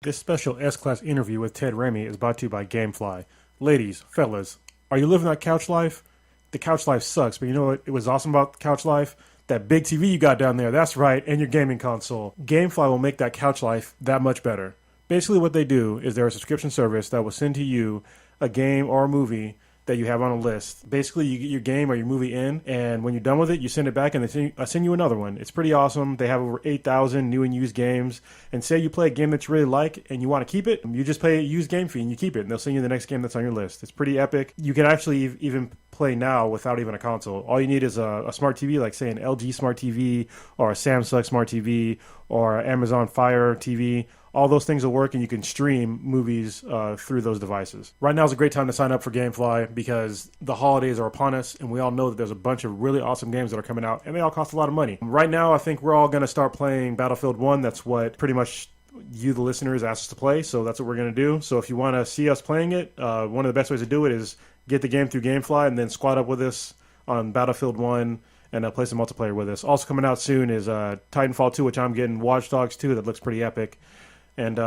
This special S-Class interview with Ted Raimi is brought to you by Gamefly. Ladies, fellas, are you living that couch life? The couch life sucks, but you know what it was awesome about couch life? That big TV you got down there, that's right, and your gaming console. Gamefly will make that couch life that much better. Basically what they do is they're a subscription service that will send to you a game or a movie that you have on a list. Basically, you get your game or your movie in, and when you're done with it, you send it back, and they send you another one. It's pretty awesome. They have over 8,000 new and used games. And say you play a game that you really like, and you want to keep it, you just pay a used game fee, and you keep it, and they'll send you the next game that's on your list. It's pretty epic. You can actually even play now without even a console. All you need is a smart TV, like say an LG Smart TV, or a Samsung Smart TV, or Amazon Fire TV. All those things will work, and you can stream movies through those devices. Right now is a great time to sign up for Gamefly because the holidays are upon us, and we all know that there's a bunch of really awesome games that are coming out, and they all cost a lot of money. Right now, I think we're all going to start playing Battlefield 1. That's what pretty much you, the listeners, asked us to play, so that's what we're going to do. So if you want to see us playing it, one of the best ways to do it is get the game through Gamefly and then squad up with us on Battlefield 1 and play some multiplayer with us. Also coming out soon is Titanfall 2, which I'm getting, Watch Dogs 2, that looks pretty epic. And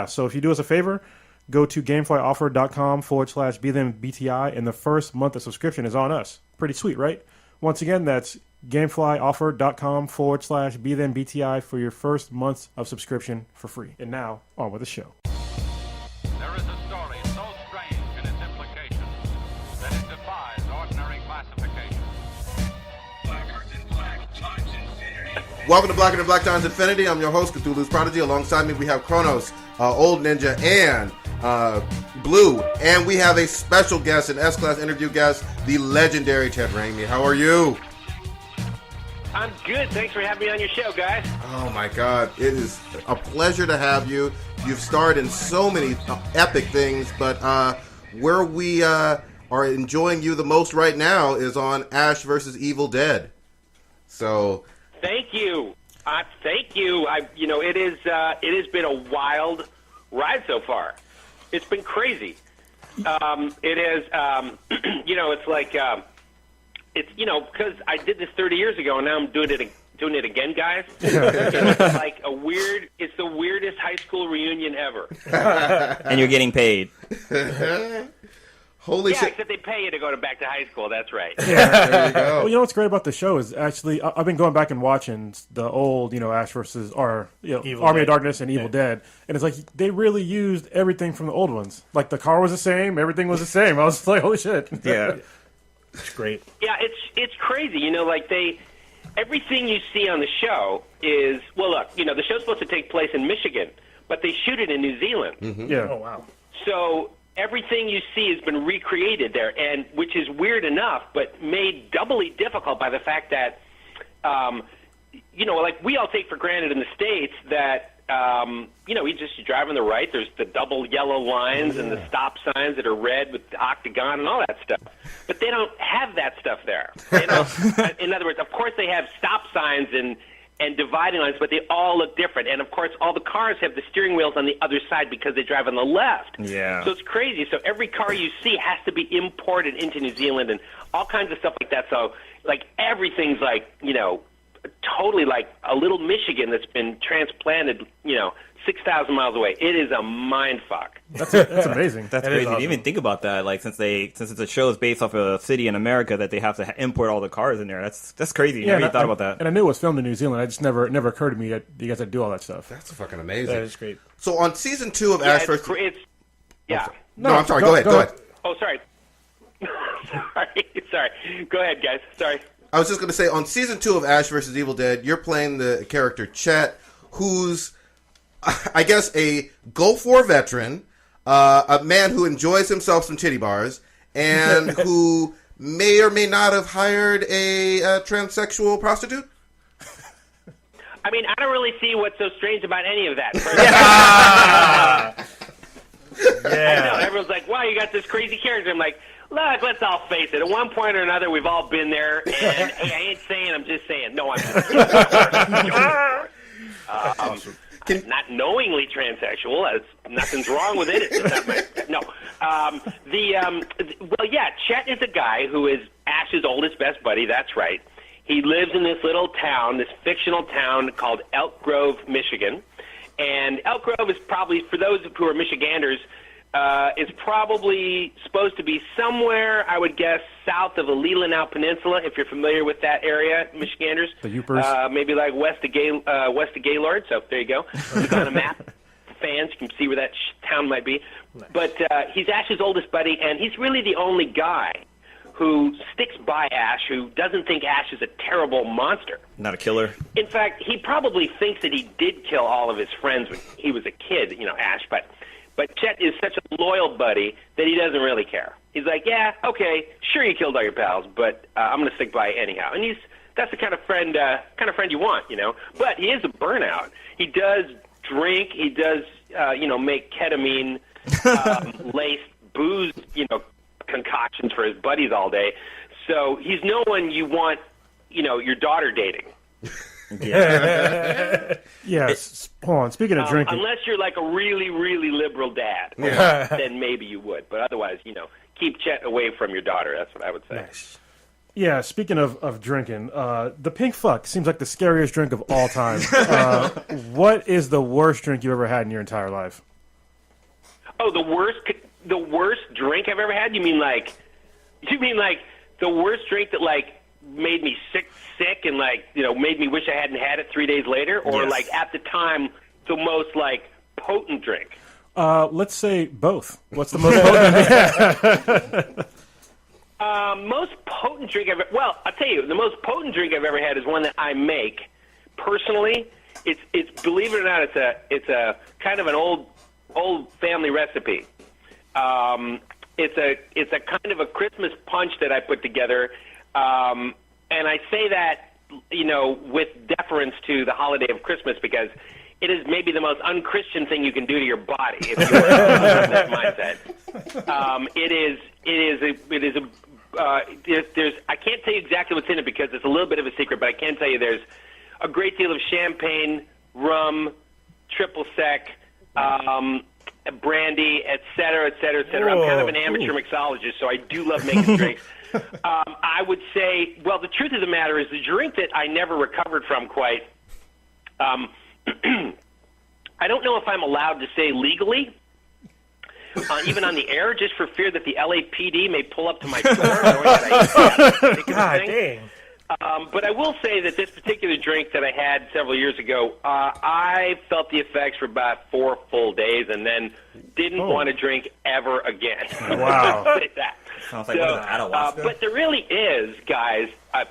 so if you do us a favor, go to gameflyoffer.com/BTI, and the first month of subscription is on us. Pretty sweet, right? Once again, that's gameflyoffer.com/BTI for your first month of subscription for free. And now, on with the show. There is a story so strange in its implications that it defies ordinary classification. Blacker than black times infinity. Welcome to Blacker Than Black Times Infinity. I'm your host, Cthulhu's Prodigy. Alongside me, we have K0nus, Old Ninja, and Blue. And we have a special guest, an S-Class interview guest, the legendary Ted Raimi. How are you? I'm good. Thanks for having me on your show, guys. Oh, my God. It is a pleasure to have you. You've starred in so many epic things, but where we are enjoying you the most right now is on Ash vs. Evil Dead. So... Thank you. Thank you. It has been a wild ride so far. It's been crazy. It is, it's like, because I did this 30 years ago, and now I'm doing it again, guys. It's like it's the weirdest high school reunion ever. And you're getting paid. Holy shit. Except they pay you to go back to high school. That's right. Yeah, there you go. Well, you know what's great about the show is actually I've been going back and watching the old, Ash versus Army of Darkness and Evil Dead, and it's like they really used everything from the old ones. Like the car was the same, everything was the same. I was like, holy shit. Yeah, it's great. Yeah, it's crazy. Everything you see on the show is the show's supposed to take place in Michigan, but they shoot it in New Zealand. Mm-hmm. Yeah. Oh wow. So everything you see has been recreated there, and which is weird enough, but made doubly difficult by the fact that, we all take for granted in the States that, you drive on the right, there's the double yellow lines and the stop signs that are red with the octagon and all that stuff. But they don't have that stuff there. In other words, of course they have stop signs and dividing lines, but they all look different. And, of course, all the cars have the steering wheels on the other side because they drive on the left. Yeah. So it's crazy. So every car you see has to be imported into New Zealand and all kinds of stuff like that. So, everything's totally like a little Michigan that's been transplanted, 6,000 miles away. It is a mind fuck. That's amazing. That's crazy. Awesome. To even think about that, since it's a show that's based off a city in America that they have to import all the cars in there. That's crazy. Yeah, never thought about that. And I knew it was filmed in New Zealand. It just never occurred to me that you guys had to do all that stuff. That's fucking amazing. That is great. So on season 2 of Ash vs. No, I'm sorry. Go ahead. Oh, sorry. Sorry. Go ahead, guys. Sorry. I was just going to say, on season 2 of Ash vs. Evil Dead, you're playing the character Chet, who's, I guess, a Gulf War veteran, a man who enjoys himself some titty bars, and who may or may not have hired a transsexual prostitute? I mean, I don't really see what's so strange about any of that. I know, everyone's like, wow, you got this crazy character. I'm like, look, let's all face it. At one point or another, we've all been there. And hey, I ain't saying, I'm just saying. No, I'm just I'm not knowingly transsexual. Nothing's wrong with it. It's not Chet is a guy who is Ash's oldest best buddy. That's right. He lives in this little town, this fictional town called Elk Grove, Michigan. And Elk Grove is probably, for those who are Michiganders, is probably supposed to be somewhere, I would guess, south of the Leelanau Peninsula, if you're familiar with that area, Michiganders. The Yoopers. Maybe like west of Gaylord, so there you go. Look on a map. Fans, you can see where that town might be. Nice. But he's Ash's oldest buddy, and he's really the only guy who sticks by Ash, who doesn't think Ash is a terrible monster. Not a killer. In fact, he probably thinks that he did kill all of his friends when he was a kid, Ash, but Chet is such a loyal buddy that he doesn't really care. He's like, yeah, okay, sure you killed all your pals, but I'm going to stick by anyhow. And that's the kind of friend you want, But he is a burnout. He does drink. He does, make ketamine laced booze, concoctions for his buddies all day. So he's no one you want, your daughter dating. Yeah. Hold on. Speaking of drinking, unless you're like a really, really liberal dad, then maybe you would. But otherwise, keep Chet away from your daughter. That's what I would say. Nice. Yeah. Speaking of drinking, the pink fuck seems like the scariest drink of all time. What is the worst drink you ever had in your entire life? Oh, the worst drink I've ever had? You mean like the worst drink that made me sick and made me wish I hadn't had it 3 days later, or yes. at the time the most potent drink? Let's say both. What's the most potent? Most potent drink I'll tell you, the most potent drink I've ever had is one that I make personally. It's believe it or not, it's a kind of an old family recipe. It's a kind of a Christmas punch that I put together. And I say that, with deference to the holiday of Christmas, because it is maybe the most unchristian thing you can do to your body if you're in that mindset. I can't tell you exactly what's in it because it's a little bit of a secret, but I can tell you there's a great deal of champagne, rum, triple sec, brandy, et cetera, et cetera, et cetera. I'm kind of an amateur mixologist, so I do love making drinks. I would say, well, the truth of the matter is the drink that I never recovered from quite, I don't know if I'm allowed to say legally, even on the air, just for fear that the LAPD may pull up to my door. God dang. But I will say that this particular drink that I had several years ago, I felt the effects for about 4 full days and then didn't want to drink ever again. Wow. Say that. Sounds like ayahuasca. But there really is, guys, a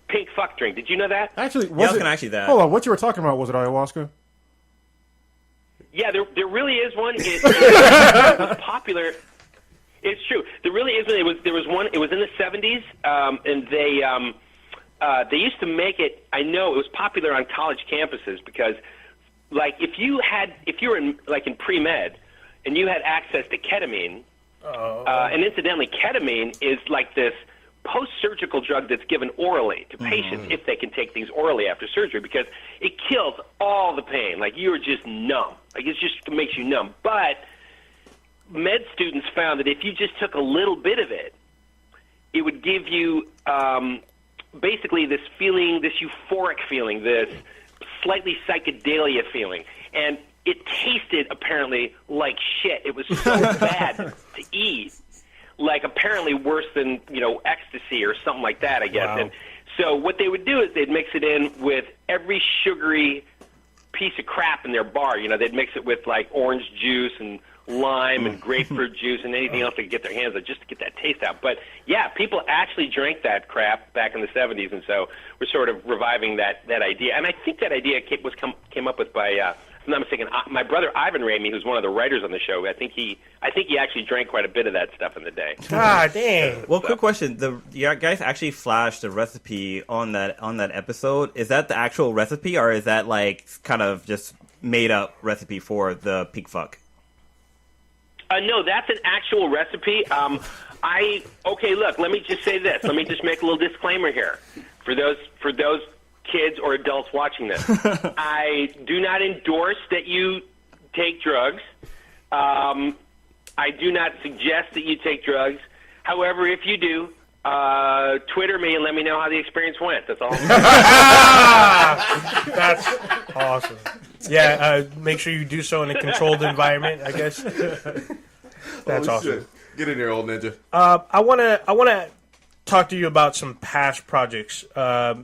pink fuck drink. Did you know that? Actually, I was going to ask you that. Hold on, what you were talking about, was it ayahuasca? Yeah, there really is one. It was popular. It's true. There really is one. There was one. It was in the 70s, and they used to make it. I know it was popular on college campuses because, if you were in pre-med, and you had access to ketamine, and incidentally, ketamine is like this post-surgical drug that's given orally to patients if they can take things orally after surgery because it kills all the pain. You're just numb. It just makes you numb. But med students found that if you just took a little bit of it, it would give you basically this feeling, this euphoric feeling, this slightly psychedelia feeling. And it tasted apparently like shit. It was so bad to eat, apparently worse than, ecstasy or something like that, I guess. Wow. And so what they would do is they'd mix it in with every sugary piece of crap in their bar. They'd mix it with orange juice and lime and grapefruit juice and anything else they could get their hands on just to get that taste out. But yeah, people actually drank that crap back in the 70s, and so we're sort of reviving that idea. And I think that idea came up with by, if I'm not mistaken, my brother Ivan Raimi, who's one of the writers on the show. I think he actually drank quite a bit of that stuff in the day. God dang. Well, quick question: the guys actually flashed the recipe on that episode. Is that the actual recipe, or is that kind of just made up recipe for the pig fuck? No, that's an actual recipe. Look, let me just say this. Let me just make a little disclaimer here for those kids or adults watching this. I do not endorse that you take drugs. I do not suggest that you take drugs. However, if you do, Twitter me and let me know how the experience went. That's all. That's awesome. Yeah, make sure you do so in a controlled environment, I guess. That's awesome. Shit. Get in here, old ninja. I wanna talk to you about some past projects.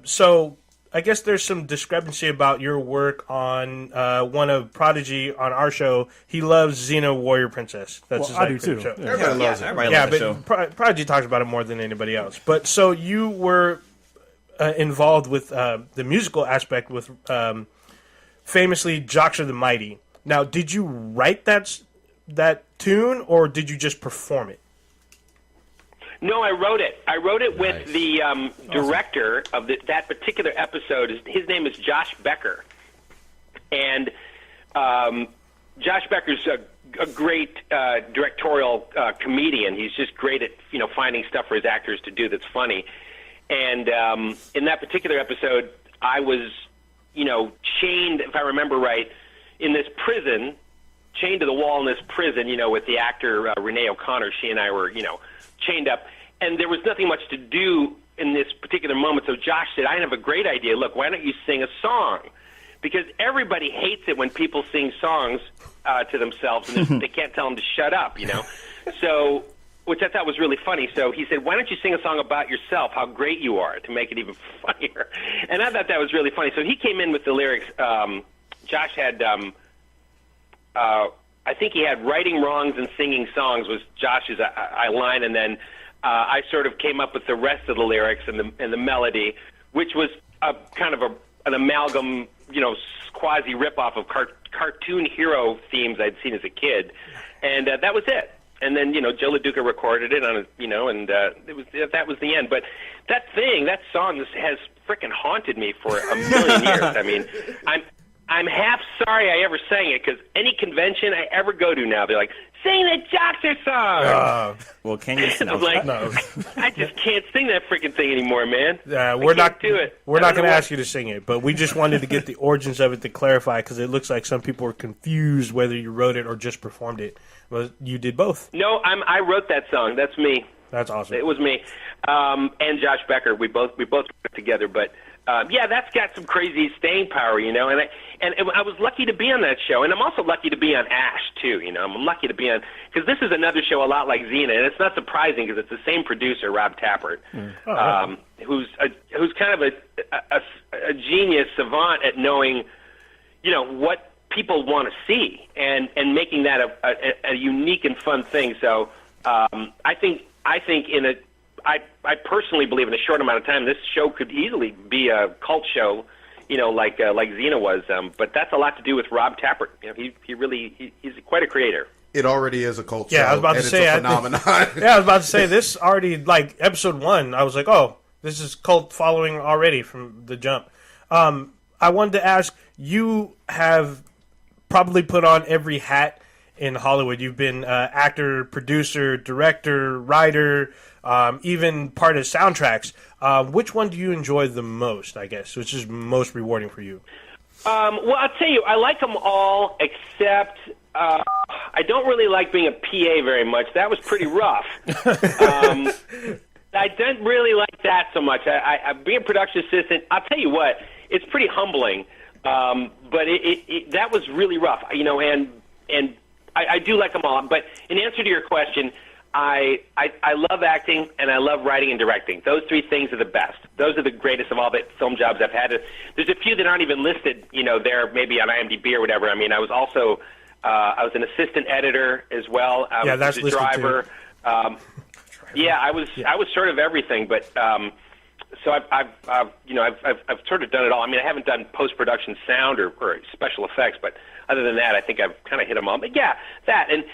So I guess there's some discrepancy about your work on one of Prodigy on our show. He loves Xena Warrior Princess. That's Well, I do favorite too. show. Yeah. Everybody loves it. Everybody Yeah, loves the show. but Prodigy talks about it more than anybody else. But so you were involved with the musical aspect with famously Joxer the Mighty. Now, did you write that tune, or did you just perform it? No, I wrote it. I wrote it with the director of that particular episode. His name is Josh Becker, and Josh Becker's a great directorial comedian. He's just great at finding stuff for his actors to do that's funny. And in that particular episode, I was chained, if I remember right, in this prison, chained to the wall in this prison, with the actor Renee O'Connor. She and I were chained up, and there was nothing much to do in this particular moment. So Josh said, I have a great idea. Look, why don't you sing a song? Because everybody hates it when people sing songs to themselves and they can't tell them to shut up, So, which I thought was really funny. So he said, why don't you sing a song about yourself, how great you are, to make it even funnier. And I thought that was really funny. So he came in with the lyrics. Josh had, I think he had writing wrongs and singing songs was Josh's line, and then I sort of came up with the rest of the lyrics and the melody, which was a kind of an amalgam, quasi ripoff of cartoon hero themes I'd seen as a kid, and that was it. And then Joe LaDuca recorded it on and that was the end. But that song has frickin' haunted me for a million years. I mean, I'm half sorry I ever sang it, because any convention I ever go to now, they're like, sing the Joxer song! Well, can you? And I'm like, No. I just can't sing that freaking thing anymore, man. We're I not can't do it. We're I not don't going to know ask you to sing it, but we just wanted to get the origins of it to clarify, because it looks like some people were confused whether you wrote it or just performed it. Well, you did both. No, I wrote that song. That's me. That's awesome. It was me, and Josh Becker. We both wrote it together. But that's got some crazy staying power, And I was lucky to be on that show, and I'm also lucky to be on Ash too. I'm lucky to be on, because this is another show a lot like Xena, and it's not surprising because it's the same producer, Rob Tappert, who's kind of a genius savant at knowing, what people want to see and making that a unique and fun thing. So I think I personally believe in a short amount of time this show could easily be a cult show, like Xena was. But that's a lot to do with Rob Tappert. He's quite a creator. It already is a cult show. Yeah, I was about to and say, it's a phenomenon. Yeah, I was about to say, this already, like, episode 1, I was like, oh, this is cult following already from the jump. I wanted to ask, you have probably put on every hat in Hollywood. You've been actor, producer, director, writer, even part of soundtracks. Which one do you enjoy the most, I guess, which is most rewarding for you? Well, I'll tell you, I like them all, except I don't really like being a PA very much. That was pretty rough. I didn't really like that so much. I being a production assistant, I'll tell you what, it's pretty humbling. But that was really rough, and I do like them all. But in answer to your question, I love acting and I love writing and directing. Those three things are the best. Those are the greatest of all the film jobs I've had. There's a few that aren't even listed, there maybe on IMDb or whatever. I mean, I was also I was an assistant editor as well. Yeah, that's a listed driver. too. Yeah, I was sort of everything, but. So I've sort of done it all. I mean, I haven't done post-production sound or special effects, but other than that, I think I've kind of hit them all. But yeah, that. And,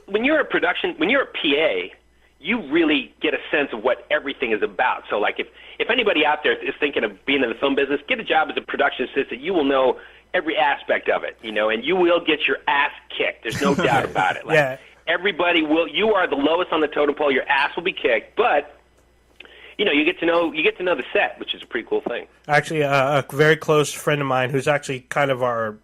when you're a PA, you really get a sense of what everything is about. So, like, if anybody out there is thinking of being in the film business, get a job as a production assistant. You will know every aspect of it, and you will get your ass kicked. There's no doubt about it. Like, Yeah. Everybody will. You are the lowest on the totem pole. Your ass will be kicked, but you get to know the set, which is a pretty cool thing. Actually, a very close friend of mine who's actually kind of our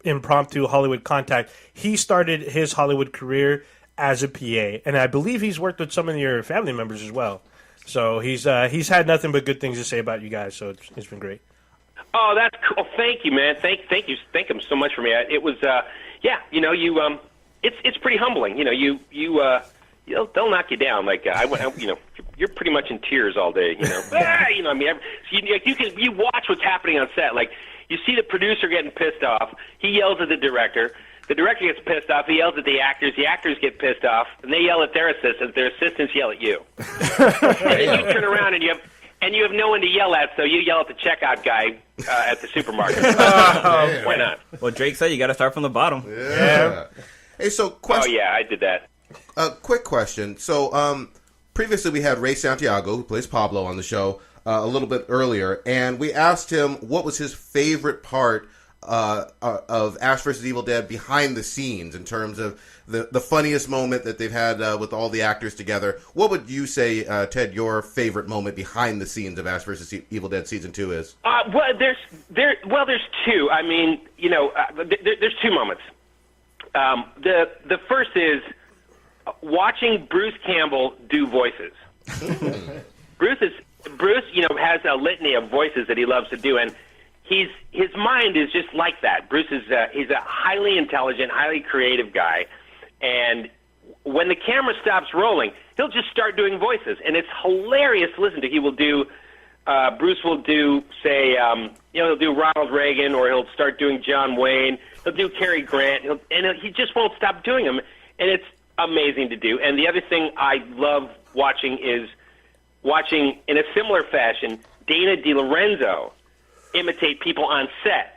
impromptu Hollywood contact, he started his Hollywood career as a PA, and I believe he's worked with some of your family members as well. So he's had nothing but good things to say about you guys, so it's been great. Oh, that's cool. Thank you, man. Thank you him so much for me. It was, it's pretty humbling. They'll knock you down. Like you're pretty much in tears all day. You watch what's happening on set. Like you see the producer getting pissed off. He yells at the director. The director gets pissed off. He yells at the actors. The actors get pissed off, and they yell at their assistants. Their assistants yell at you. And then you turn around and you have no one to yell at, so you yell at the checkout guy at the supermarket. Why not? Well, Drake said you got to start from the bottom. Yeah. Hey, so question. Oh yeah, I did that. Quick question. So, previously we had Ray Santiago, who plays Pablo, on the show a little bit earlier, and we asked him what was his favorite part of Ash vs. Evil Dead behind the scenes in terms of the funniest moment that they've had with all the actors together. What would you say, Ted, your favorite moment behind the scenes of Ash vs. Evil Dead Season 2 is? There's two. I mean, there's two moments. The first is watching Bruce Campbell do voices. Bruce, has a litany of voices that he loves to do, and his mind is just like that. Bruce is he's a highly intelligent, highly creative guy, and when the camera stops rolling, he'll just start doing voices, and it's hilarious to listen to. He will do Bruce will do, say, he'll do Ronald Reagan, or he'll start doing John Wayne. He'll do Cary Grant, he just won't stop doing them, and it's amazing to do. And the other thing I love watching is watching, in a similar fashion, Dana DiLorenzo imitate people on set.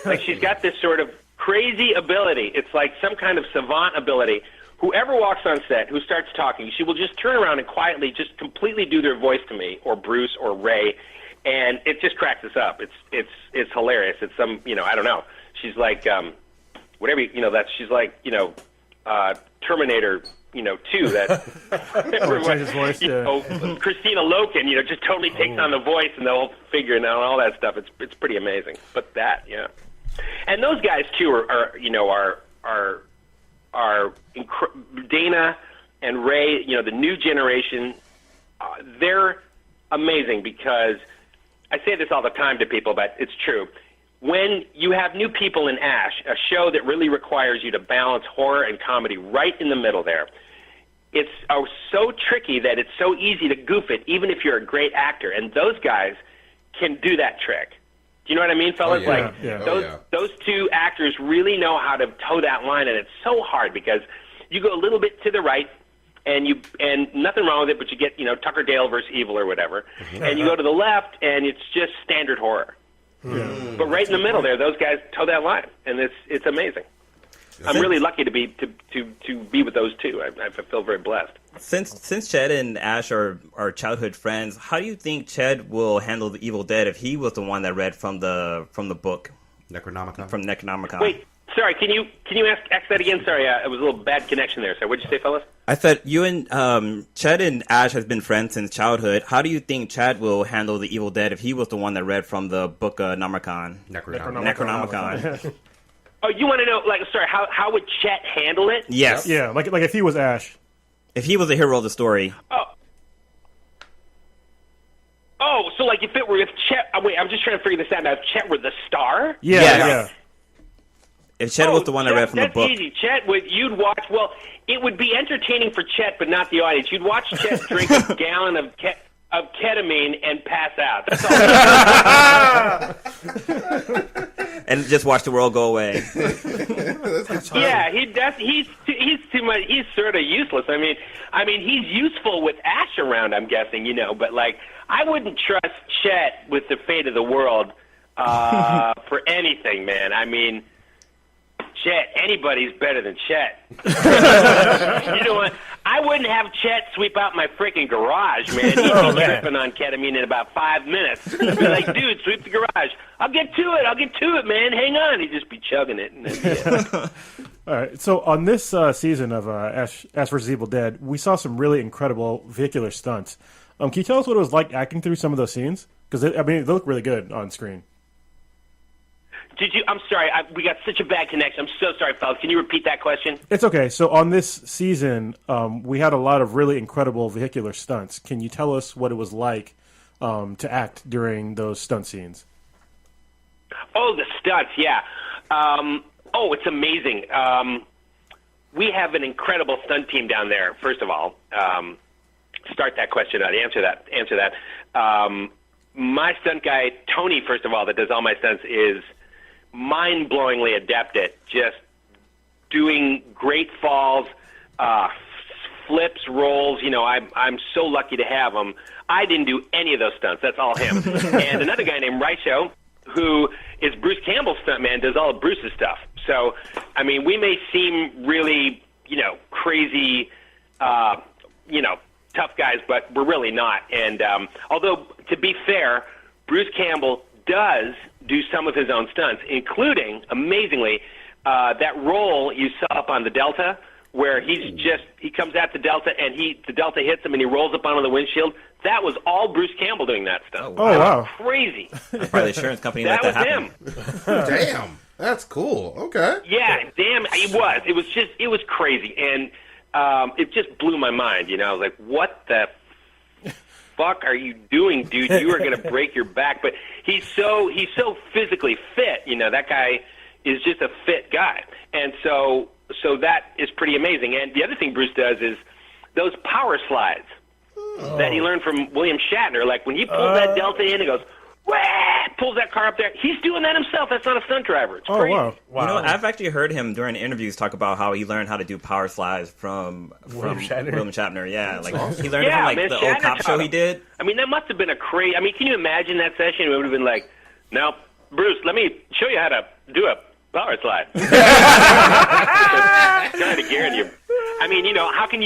Like, she's got this sort of crazy ability. It's like some kind of savant ability. Whoever walks on set, who starts talking, she will just turn around and quietly just completely do their voice to me, or Bruce, or Ray, and it just cracks us up. It's hilarious. It's some, I don't know. She's like, whatever, she's like, Terminator, 2, that his voice, Christina Loken, just totally takes on the voice and the whole figure and all that stuff. It's pretty amazing. But that, yeah. And those guys too are Dana and Ray, the new generation. They're amazing because I say this all the time to people, but it's true. When you have new people in Ash, a show that really requires you to balance horror and comedy right in the middle there, it's so tricky that it's so easy to goof it, even if you're a great actor. And those guys can do that trick. Do you know what I mean, fellas? Oh, yeah. Those two actors really know how to toe that line, and it's so hard because you go a little bit to the right, and nothing wrong with it, but you get Tucker Dale versus Evil or whatever, and you go to the left, and it's just standard horror. Yeah. But right in the middle there, those guys toe that line, and it's amazing. I'm really lucky to be with those two. I feel very blessed. Since Ched and Ash are childhood friends, how do you think Ched will handle the Evil Dead if he was the one that read from the book Necronomicon? From Necronomicon. Wait, sorry. Can you ask that again? Sorry, it was a little bad connection there. So what'd you say, fellas? I said you and Ched and Ash has been friends since childhood. How do you think Ched will handle the Evil Dead if he was the one that read from the book Necronomicon? Oh, you want to know? How would Chet handle it? Yes. Yeah, like if he was Ash. If he was the hero of the story. Oh, so if Chet... wait, I'm just trying to figure this out now. If Chet were the star? Yeah. If Chet was the one that read from the book. That's easy. Chet, you'd watch... Well, it would be entertaining for Chet, but not the audience. You'd watch Chet drink a gallon of ketamine and pass out. That's all. And just watch the world go away. Yeah, he's too much. He's sort of useless. I mean, he's useful with Ash around, I'm guessing, but I wouldn't trust Chet with the fate of the world for anything, man. I mean, Chet, anybody's better than Chet. You know what? I wouldn't have Chet sweep out my freaking garage, man. He'd be tripping on ketamine in about 5 minutes. He'd be like, dude, sweep the garage. I'll get to it, man. Hang on. He'd just be chugging it. And All right. So on this season of Ash vs. Evil Dead, we saw some really incredible vehicular stunts. Can you tell us what it was like acting through some of those scenes? Because, they look really good on screen. Did you? I'm sorry. We got such a bad connection. I'm so sorry, fellas. Can you repeat that question? It's okay. So on this season, we had a lot of really incredible vehicular stunts. Can you tell us what it was like to act during those stunt scenes? Oh, the stunts, yeah. It's amazing. We have an incredible stunt team down there. First of all, start that question out. Answer that. My stunt guy, Tony, first of all, that does all my stunts, is mind-blowingly adept at just doing great falls, flips, rolls. I'm so lucky to have him. I didn't do any of those stunts. That's all him. And another guy named Raicho, who is Bruce Campbell's stuntman, does all of Bruce's stuff. So, I mean, we may seem really, crazy, tough guys, but we're really not. And although, to be fair, Bruce Campbell does do some of his own stunts, including, amazingly, that roll you saw up on the Delta, where he comes at the Delta and the Delta hits him and he rolls up onto the windshield. That was all Bruce Campbell doing that stuff. Oh, wow. Crazy. Probably the insurance company that let that was happen. him. Damn, that's cool. Okay. Yeah, damn, it was crazy, and it just blew my mind. I was like, what the fuck are you doing, dude? You are going to break your back. But he's so physically fit. That guy is just a fit guy, and so that is pretty amazing. And the other thing Bruce does is those power slides that he learned from William Shatner. Like when he pulls that Delta in and goes, wah, pulls that car up there. He's doing that himself. That's not a stunt driver. It's crazy. Wow. I've actually heard him during interviews talk about how he learned how to do power slides from William Shatner. Yeah, like he learned it from the old cop show he did. I mean, that must have been a crazy. I mean, can you imagine that session? It would have been like, "Now, Bruce, let me show you how to do a power slide." Kind of gearing you. I mean, how can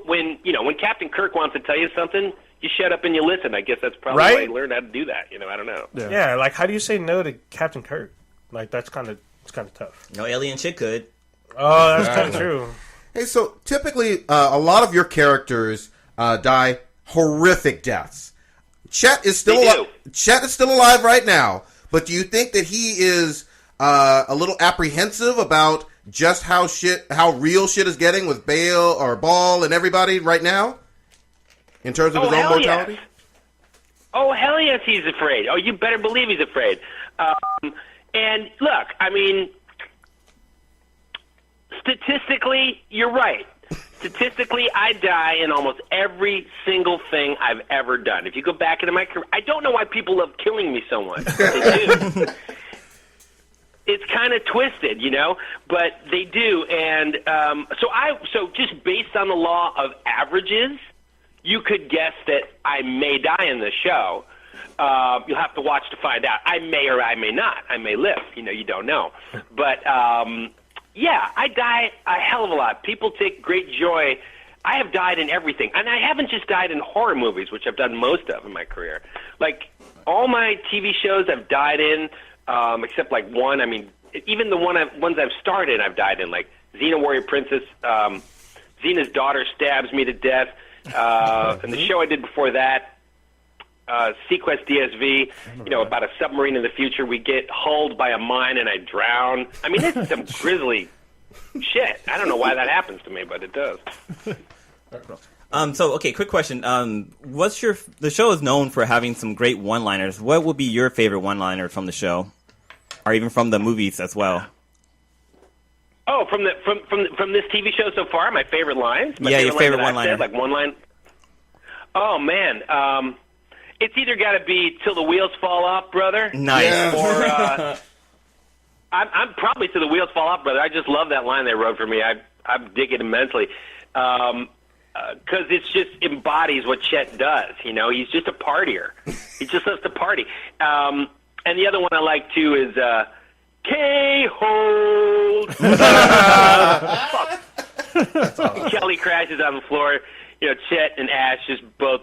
when Captain Kirk wants to tell you something, you shut up and you listen. I guess that's probably why he learned how to do that. I don't know. Yeah, like how do you say no to Captain Kirk? Like it's kind of tough. No alien chick could. Oh, that's kind of true. Hey, so typically a lot of your characters die horrific deaths. Chet is still alive right now, but do you think that he is a little apprehensive about just how real shit is getting with Bale or Ball and everybody right now? In terms of his own mortality? Yes. Oh, hell yes, he's afraid. Oh, you better believe he's afraid. And look, I mean, statistically, you're right. Statistically, I die in almost every single thing I've ever done. If you go back into my career, I don't know why people love killing me so much. They do. It's kind of twisted, but they do. And so just based on the law of averages, you could guess that I may die in this show. You'll have to watch to find out. I may or I may not. I may live. You don't know. But, yeah, I die a hell of a lot. People take great joy. I have died in everything. And I haven't just died in horror movies, which I've done most of in my career. Like, all my TV shows I've died in, except, like, one. I mean, even the ones I've starred in, I've died in. Like, Xena Warrior Princess, Xena's daughter stabs me to death. And the show I did before that, Sequest DSV, about a submarine in the future. We get hulled by a mine and I drown. I mean, it's some grisly shit. I don't know why that happens to me, but it does. Quick question. The show is known for having some great one-liners. What would be your favorite one-liner from the show, or even from the movies as well? Oh, from this TV show so far, my favorite lines. Your favorite one-liner. Like one line. Oh man, it's either got to be "Till the Wheels Fall Off, Brother." Nice. Yeah. Or I'm probably "Till the Wheels Fall Off, Brother." I just love that line they wrote for me. I dig it immensely because it just embodies what Chet does. He's just a partier. He just loves to party. And the other one I like too is. K-hold. Kelly crashes on the floor. Chet and Ash just both,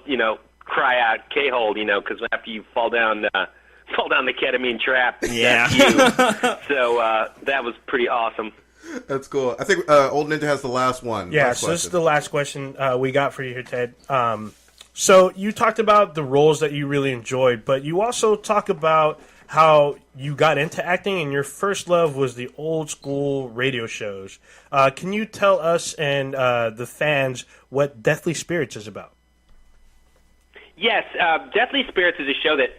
cry out K-hold, because after you fall down the ketamine trap, yeah. That's you. So that was pretty awesome. That's cool. I think Old Ninja has the last one. Yeah, so this is the last question we got for you here, Ted. So you talked about the roles that you really enjoyed, but you also talk about how you got into acting and your first love was the old school radio shows. Can you tell us and the fans what Deathly Spirits is about? Yes, Deathly Spirits is a show that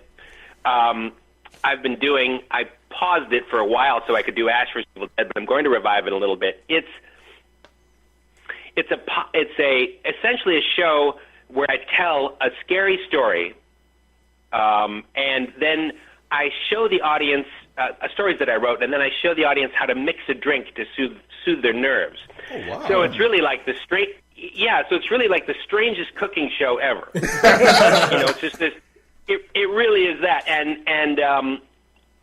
I've been doing. I paused it for a while so I could do Ash vs. Evil Dead, but I'm going to revive it a little bit. It's essentially a show where I tell a scary story, and then I show the audience stories that I wrote, and then I show the audience how to mix a drink to soothe their nerves. Oh, wow. So it's really like the strangest cooking show ever. It's just this. It really is that, and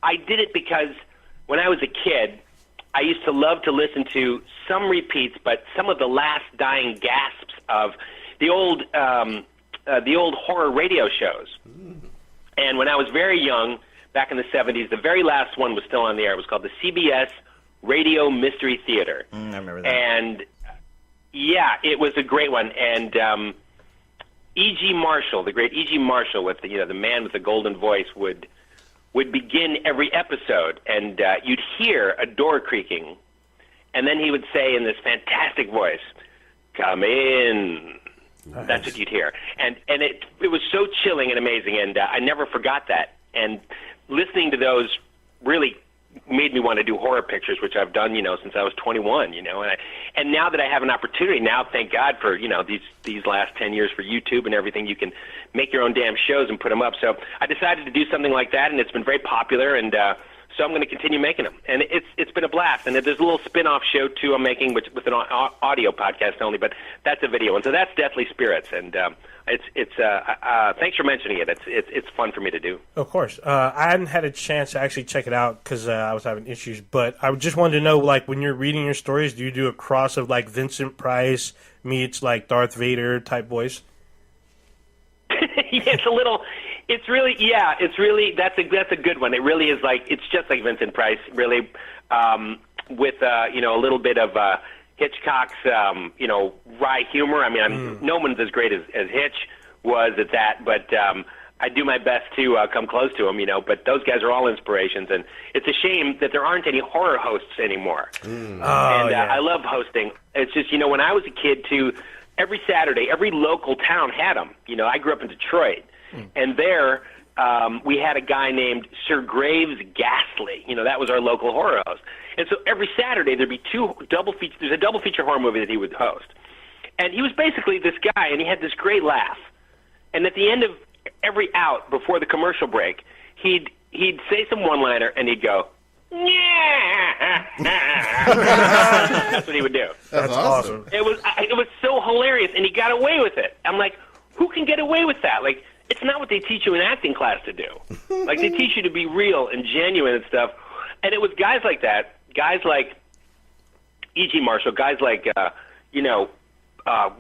I did it because when I was a kid, I used to love to listen to some repeats, but some of the last dying gasps of the old horror radio shows. And when I was very young, back in the 70s, the very last one was still on the air. It was called the CBS Radio Mystery Theater. I remember that. And yeah, it was a great one. And E.G. Marshall, the great E.G. Marshall, with the man with the golden voice, would begin every episode, and you'd hear a door creaking, and then he would say in this fantastic voice, "Come in." Nice. That's what you'd hear, and it was so chilling and amazing, and I never forgot that. And listening to those really made me want to do horror pictures, which I've done, since I was 21, and now that I have an opportunity, now thank God for, these last 10 years for YouTube and everything, you can make your own damn shows and put them up. So I decided to do something like that, and it's been very popular, and so I'm going to continue making them. And it's been a blast. And there's a little spin-off show, too, I'm making with an audio podcast only, but that's a video one. So that's Deathly Spirits, and thanks for mentioning it. It's fun for me to do. Of course. I hadn't had a chance to actually check it out because I was having issues, but I just wanted to know, like, when you're reading your stories, do you do a cross of, like, Vincent Price meets, like, Darth Vader type voice? It's a little... It's really that's a good one. It really is it's just like Vincent Price, really, with a little bit of Hitchcock's wry humor. I mean, no one's as great as Hitch was at that, but I do my best to come close to him. But those guys are all inspirations, and it's a shame that there aren't any horror hosts anymore. I love hosting. It's just when I was a kid too, every Saturday, every local town had them. I grew up in Detroit. And there, we had a guy named Sir Graves Ghastly. That was our local horror host. And so every Saturday, there'd be there's a double feature horror movie that he would host. And he was basically this guy, and he had this great laugh. And at the end of every out, before the commercial break, he'd say some one-liner, and he'd go, yeah. That's what he would do. That's awesome. It was so hilarious, and he got away with it. I'm like, who can get away with that? Like, it's not what they teach you in acting class to do. Like, they teach you to be real and genuine and stuff. And it was guys like that, guys like E.G. Marshall, guys like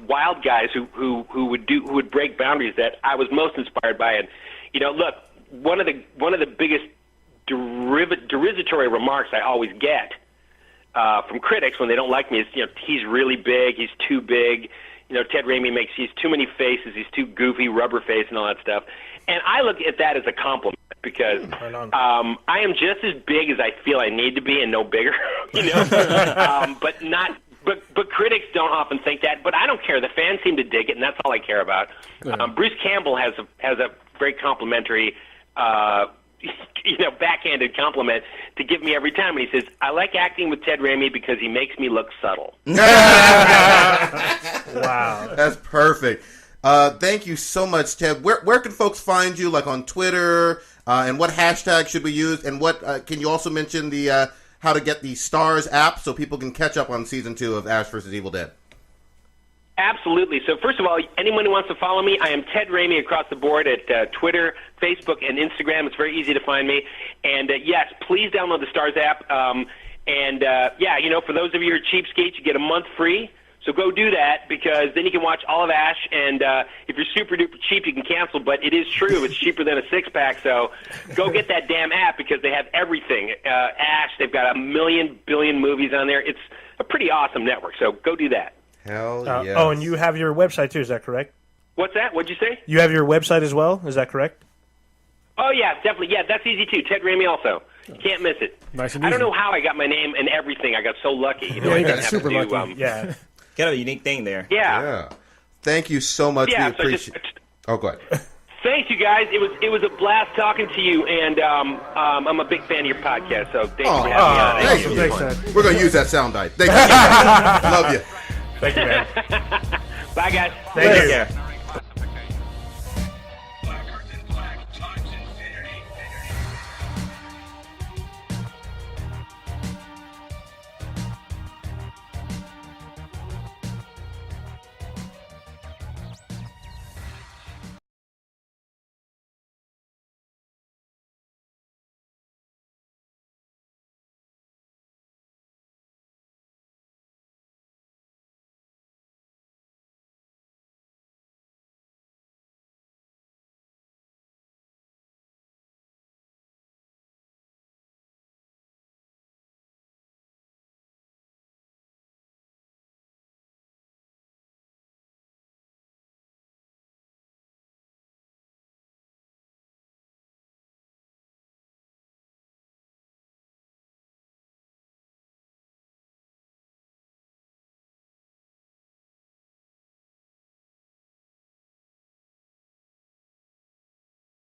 wild guys who would break boundaries that I was most inspired by. And look, one of the biggest derisatory remarks I always get from critics when they don't like me is he's really big, he's too big. Ted Raimi he's too many faces, he's too goofy, rubber face, and all that stuff. And I look at that as a compliment because I am just as big as I feel I need to be and no bigger, but critics don't often think that. But I don't care. The fans seem to dig it, and that's all I care about. Bruce Campbell has a very complimentary backhanded compliment to give me every time. And he says, I like acting with Ted Raimi because he makes me look subtle. Wow. That's perfect. Thank you so much, Ted. Where can folks find you, like on Twitter, and what hashtag should we use? And what can you also mention the how to get the Stars app so people can catch up on Season 2 of Ash vs. Evil Dead? Absolutely. So first of all, anyone who wants to follow me, I am Ted Raimi across the board at Twitter, Facebook, and Instagram. It's very easy to find me. And yes, please download the Stars app. For those of you who are cheapskates, you get a month free. So go do that because then you can watch all of Ash. And if you're super duper cheap, you can cancel. But it is true; it's cheaper than a 6-pack. So go get that damn app because they have everything. Ash, they've got 1 billion movies on there. It's a pretty awesome network. So go do that. Hell yeah. Oh, and you have your website too, is that correct? What's that? What'd you say? You have your website as well, is that correct? Oh, yeah, definitely. Yeah, that's easy too. Ted Raimi also. Can't miss it. Nice and I don't easy. know how I got my name and everything. I got so lucky. Yeah, I you got didn't have super to do, lucky. Yeah. Got a unique thing there. Yeah. Yeah. Thank you so much. Yeah, We so appreciate. Oh, go ahead. Thanks, you guys. It was a blast talking to you, and I'm a big fan of your podcast. So thanks for having me on. Thank you. Thanks, Ted. We're gonna use that soundbite. Thank you. Love you. Thank you, man. Bye, guys. Thank you. Take care.